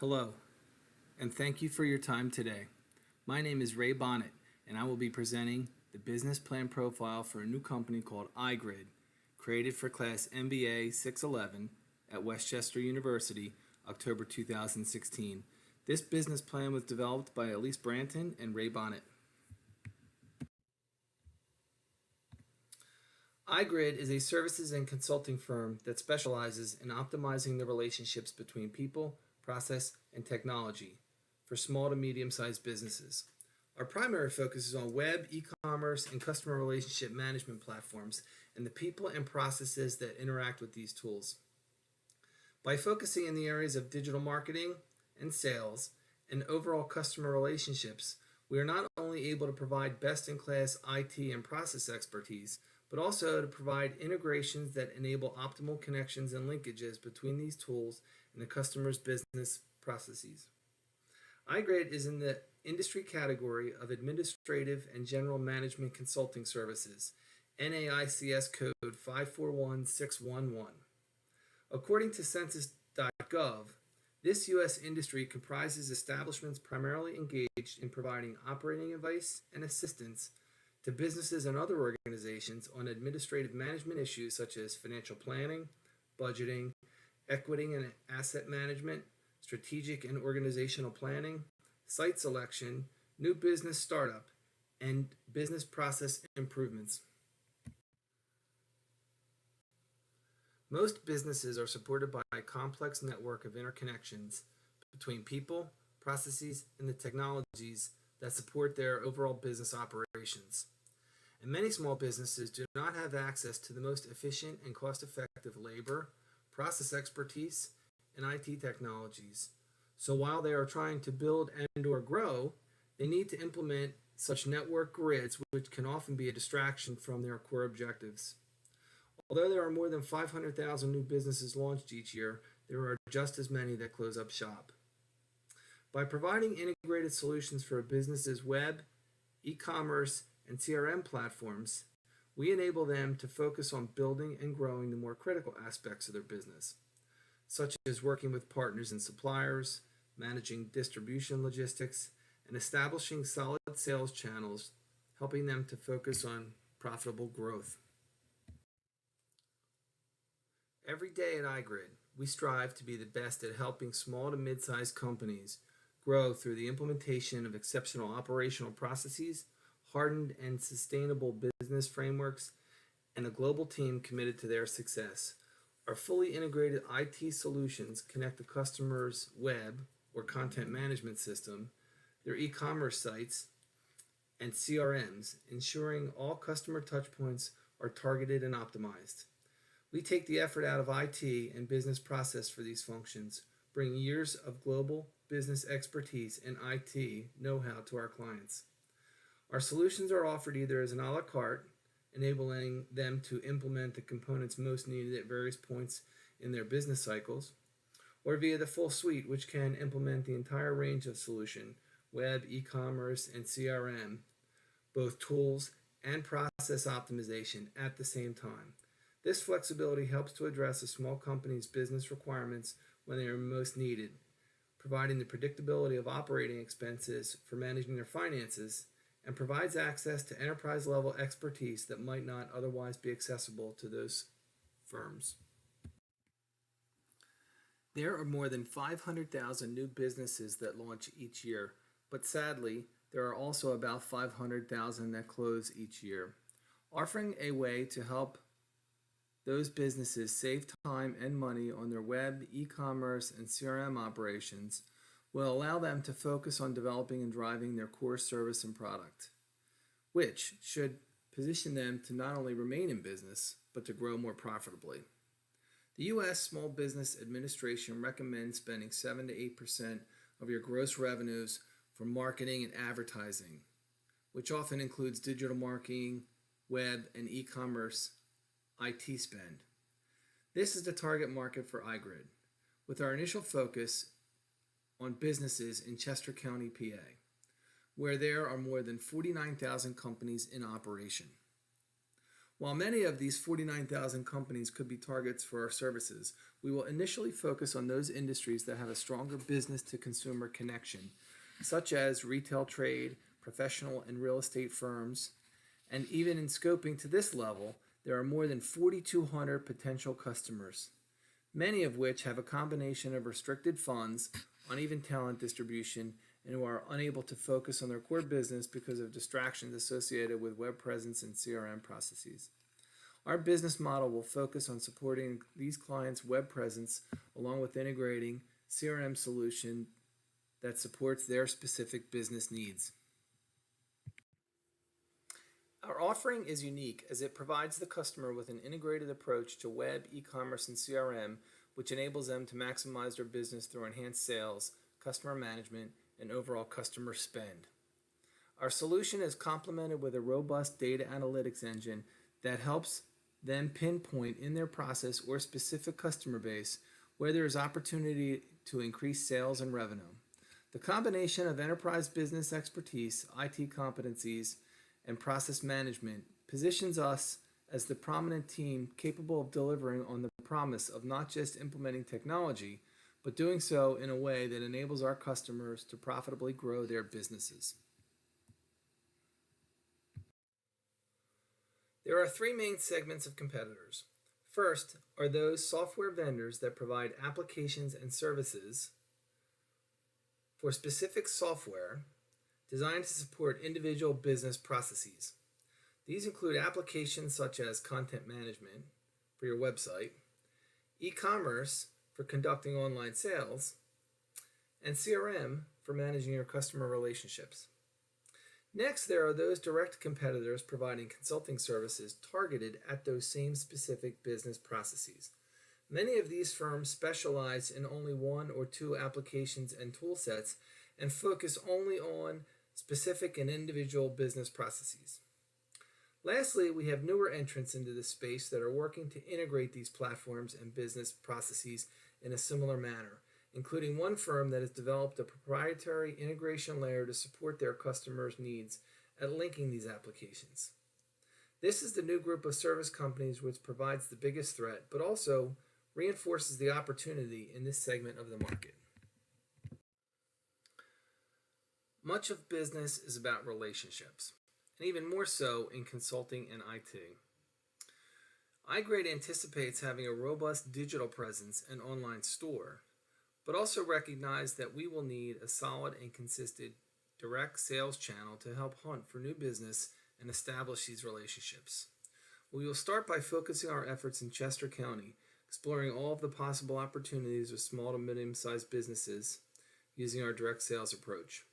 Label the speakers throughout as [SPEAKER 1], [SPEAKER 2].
[SPEAKER 1] Hello, and thank you for your time today. My name is Ray Bonnett, and I will be presenting the business plan profile for a new company called IGRID, created for class MBA611 at Westchester University, October 2016. This business plan was developed by Elise Branton and Ray Bonnett. IGRID is a services and consulting firm that specializes in optimizing the relationships between people, process, and technology for small to medium-sized businesses. Our primary focus is on web, e-commerce, and customer relationship management platforms and the people and processes that interact with these tools. By focusing in the areas of digital marketing and sales and overall customer relationships, we are not only able to provide best-in-class IT and process expertise, but also to provide integrations that enable optimal connections and linkages between these tools and the customer's business processes. IGRID is in the industry category of Administrative and General Management Consulting Services, NAICS code 541611. According to Census.gov, this U.S. industry comprises establishments primarily engaged in providing operating advice and assistance to businesses and other organizations on administrative management issues such as financial planning, budgeting, equity and asset management, strategic and organizational planning, site selection, new business startup, and business process improvements. Most businesses are supported by a complex network of interconnections between people, processes, and the technologies that support their overall business operations. And many small businesses do not have access to the most efficient and cost-effective labor, process expertise, and IT technologies. So while they are trying to build and or grow, they need to implement such network grids, which can often be a distraction from their core objectives. Although there are more than 500,000 new businesses launched each year, there are just as many that close up shop. By providing integrated solutions for a business's web, e-commerce, and CRM platforms, we enable them to focus on building and growing the more critical aspects of their business, such as working with partners and suppliers, managing distribution logistics, and establishing solid sales channels, helping them to focus on profitable growth. Every day at IGRID, we strive to be the best at helping small to mid-sized companies grow through the implementation of exceptional operational processes, hardened and sustainable business frameworks, and a global team committed to their success. Our fully integrated IT solutions connect the customer's web or content management system, their e-commerce sites, and CRMs, ensuring all customer touchpoints are targeted and optimized. We take the effort out of IT and business process for these functions, bring years of global business expertise and IT know-how to our clients. Our solutions are offered either as an a la carte, enabling them to implement the components most needed at various points in their business cycles, or via the full suite, which can implement the entire range of solution, web, e-commerce, and CRM, both tools and process optimization at the same time. This flexibility helps to address a small company's business requirements when they are most needed, providing the predictability of operating expenses for managing their finances, and provides access to enterprise-level expertise that might not otherwise be accessible to those firms. There are more than 500,000 new businesses that launch each year, but sadly, there are also about 500,000 that close each year. Offering a way to help those businesses save time and money on their web, e-commerce, and CRM operations will allow them to focus on developing and driving their core service and product, which should position them to not only remain in business, but to grow more profitably. The U.S. Small Business Administration recommends spending 7 to 8% of your gross revenues for marketing and advertising, which often includes digital marketing, web, and e-commerce IT spend. This is the target market for IGRID, with our initial focus on businesses in Chester County, PA, where there are more than 49,000 companies in operation. While many of these 49,000 companies could be targets for our services, we will initially focus on those industries that have a stronger business-to-consumer connection, such as retail trade, professional and real estate firms, and even in scoping to this level, there are more than 4,200 potential customers, many of which have a combination of restricted funds, uneven talent distribution, and who are unable to focus on their core business because of distractions associated with web presence and CRM processes. Our business model will focus on supporting these clients' web presence along with integrating CRM solution that supports their specific business needs. Our offering is unique as it provides the customer with an integrated approach to web, e-commerce, and CRM, which enables them to maximize their business through enhanced sales, customer management, and overall customer spend. Our solution is complemented with a robust data analytics engine that helps them pinpoint in their process or specific customer base where there is opportunity to increase sales and revenue. The combination of enterprise business expertise, IT competencies, and process management positions us as the prominent team capable of delivering on the promise of not just implementing technology, but doing so in a way that enables our customers to profitably grow their businesses. There are three main segments of competitors. First are those software vendors that provide applications and services for specific software designed to support individual business processes. These include applications such as content management for your website, e-commerce for conducting online sales, and CRM for managing your customer relationships. Next, there are those direct competitors providing consulting services targeted at those same specific business processes. Many of these firms specialize in only one or two applications and tool sets and focus only on specific and individual business processes. Lastly, we have newer entrants into this space that are working to integrate these platforms and business processes in a similar manner, including one firm that has developed a proprietary integration layer to support their customers' needs at linking these applications. This is the new group of service companies which provides the biggest threat, but also reinforces the opportunity in this segment of the market. Much of business is about relationships, and even more so in consulting and IT. IGRID anticipates having a robust digital presence and online store, but also recognize that we will need a solid and consistent direct sales channel to help hunt for new business and establish these relationships. We will start by focusing our efforts in Chester County, exploring all of the possible opportunities with small to medium-sized businesses using our direct sales approach.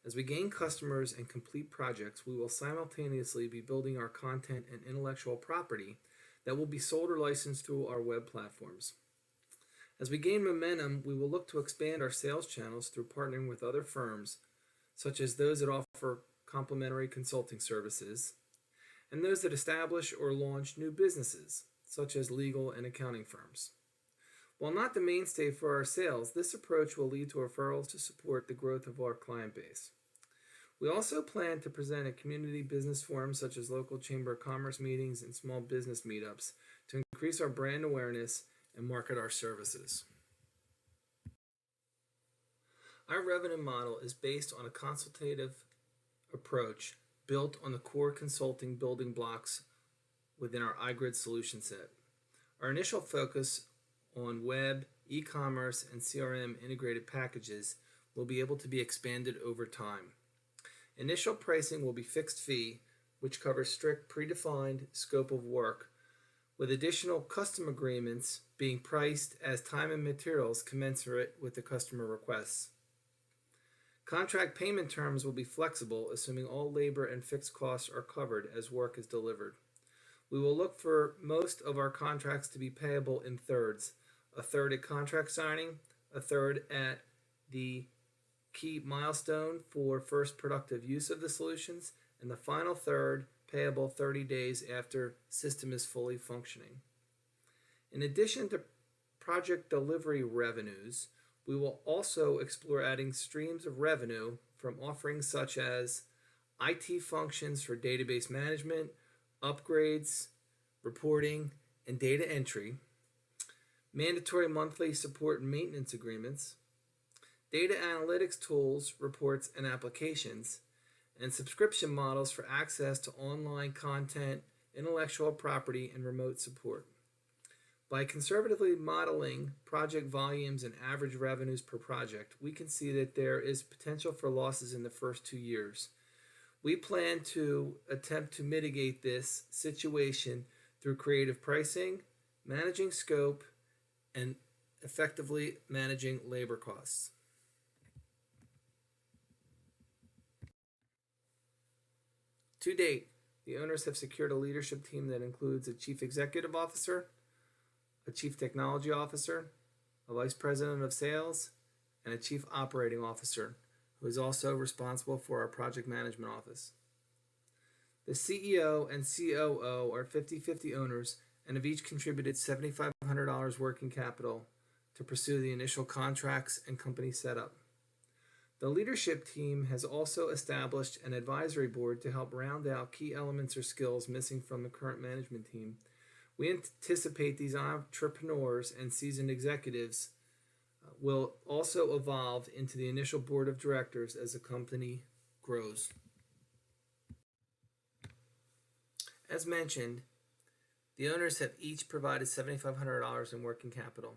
[SPEAKER 1] As we gain customers and complete projects, we will simultaneously be building our content and intellectual property that will be sold or licensed through our web platforms. As we gain momentum, we will look to expand our sales channels through partnering with other firms, such as those that offer complementary consulting services, and those that establish or launch new businesses, such as legal and accounting firms. While not the mainstay for our sales, this approach will lead to referrals to support the growth of our client base. We also plan to present at community business forums such as local Chamber of Commerce meetings and small business meetups to increase our brand awareness and market our services. Our revenue model is based on a consultative approach built on the core consulting building blocks within our IGRID solution set. Our initial focus on web, e-commerce, and CRM integrated packages will be able to be expanded over time. Initial pricing will be fixed fee, which covers strict predefined scope of work, with additional custom agreements being priced as time and materials commensurate with the customer requests. Contract payment terms will be flexible, assuming all labor and fixed costs are covered as work is delivered. We will look for most of our contracts to be payable in thirds, a third at contract signing, a third at the key milestone for first productive use of the solutions, and the final third payable 30 days after system is fully functioning. In addition to project delivery revenues, we will also explore adding streams of revenue from offerings such as IT functions for database management, upgrades reporting, and data entry, mandatory monthly support and maintenance agreements, data analytics tools, reports, and applications, and subscription models for access to online content, intellectual property, and remote support. By conservatively modeling project volumes and average revenues per project, we can see that there is potential for losses in the first 2 years. We plan to attempt to mitigate this situation through creative pricing, managing scope, and effectively managing labor costs. To date, the owners have secured a leadership team that includes a chief executive officer, a chief technology officer, a vice president of sales, and a chief operating officer, who is also responsible for our project management office. The CEO and COO are 50-50 owners and have each contributed $7,500 working capital to pursue the initial contracts and company setup. The leadership team has also established an advisory board to help round out key elements or skills missing from the current management team. We anticipate these entrepreneurs and seasoned executives will also evolve into the initial board of directors as the company grows. As mentioned, the owners have each provided $7,500 in working capital.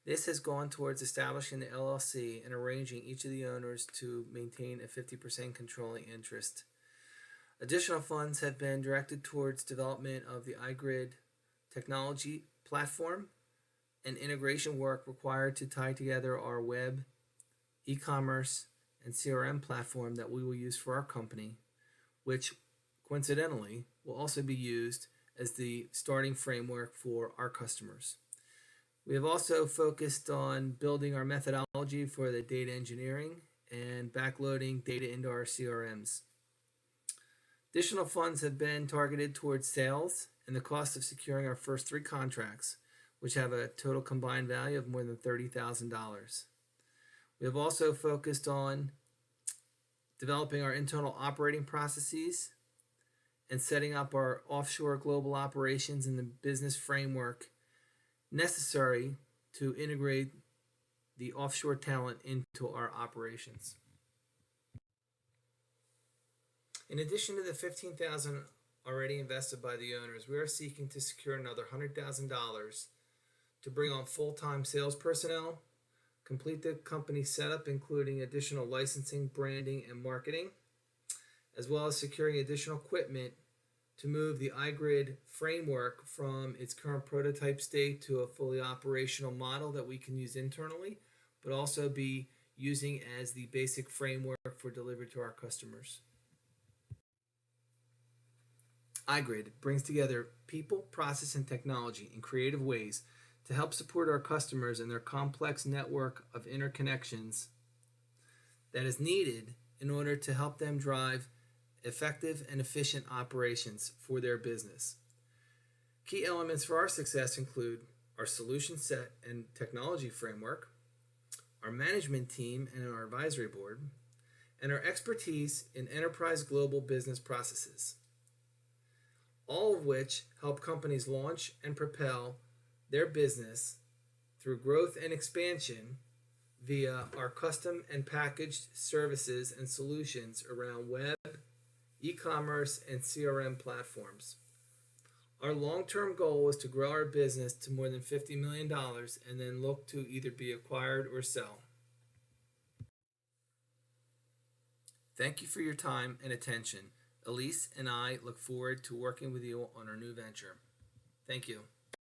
[SPEAKER 1] This has gone towards establishing the LLC and arranging each of the owners to maintain a 50% controlling interest. Additional funds have been directed towards development of the IGRID technology platform and integration work required to tie together our web, e-commerce, and CRM platform that we will use for our company, which coincidentally will also be used as the starting framework for our customers. We have also focused on building our methodology for the data engineering and backloading data into our CRMs. Additional funds have been targeted towards sales and the cost of securing our first 3 contracts, which have a total combined value of more than $30,000. We have also focused on developing our internal operating processes and setting up our offshore global operations and the business framework necessary to integrate the offshore talent into our operations. In addition to the $15,000 already invested by the owners, we are seeking to secure another $100,000 to bring on full-time sales personnel, complete the company setup including additional licensing, branding, and marketing, as well as securing additional equipment to move the IGRID framework from its current prototype state to a fully operational model that we can use internally, but also be using as the basic framework for delivery to our customers. IGRID brings together people, process, and technology in creative ways to help support our customers in their complex network of interconnections that is needed in order to help them drive effective and efficient operations for their business. Key elements for our success include our solution set and technology framework, our management team and our advisory board, and our expertise in enterprise global business processes, all of which help companies launch and propel their business through growth and expansion via our custom and packaged services and solutions around web, e-commerce, and CRM platforms. Our long-term goal is to grow our business to more than $50 million and then look to either be acquired or sell. Thank you for your time and attention. Elise and I look forward to working with you on our new venture. Thank you.